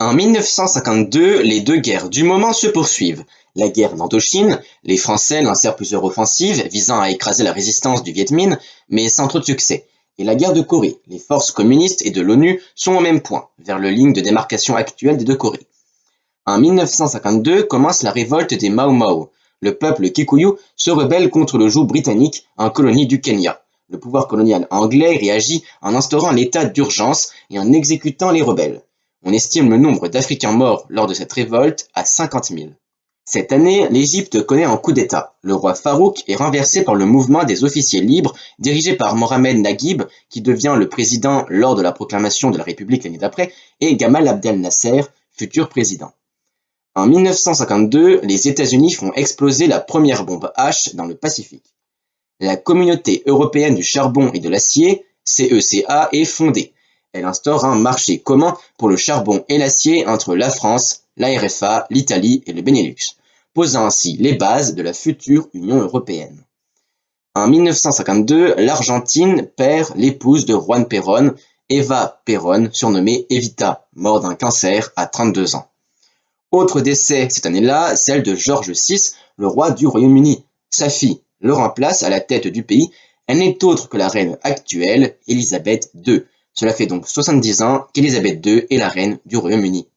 En 1952, les deux guerres du moment se poursuivent. La guerre d'Indochine, les Français lancèrent plusieurs offensives visant à écraser la résistance du Viet Minh, mais sans trop de succès. Et la guerre de Corée, les forces communistes et de l'ONU sont au même point, vers le ligne de démarcation actuelle des deux Corées. En 1952 commence la révolte des Mau Mau. Le peuple Kikuyu se rebelle contre le joug britannique en colonie du Kenya. Le pouvoir colonial anglais réagit en instaurant l'état d'urgence et en exécutant les rebelles. On estime le nombre d'Africains morts lors de cette révolte à 50 000. Cette année, l'Égypte connaît un coup d'État. Le roi Farouk est renversé par le mouvement des officiers libres dirigé par Mohamed Naguib, qui devient le président lors de la proclamation de la République l'année d'après, et Gamal Abdel Nasser, futur président. En 1952, les États-Unis font exploser la première bombe H dans le Pacifique. La Communauté européenne du charbon et de l'acier, CECA, est fondée. Elle instaure un marché commun pour le charbon et l'acier entre la France, la RFA, l'Italie et le Benelux, posant ainsi les bases de la future Union européenne. En 1952, l'Argentine perd l'épouse de Juan Perón, Eva Perón, surnommée Evita, morte d'un cancer à 32 ans. Autre décès cette année-là, celle de George VI, le roi du Royaume-Uni. Sa fille le remplace à la tête du pays. Elle n'est autre que la reine actuelle, Élisabeth II. Cela fait donc 70 ans qu'Élisabeth II est la reine du Royaume-Uni.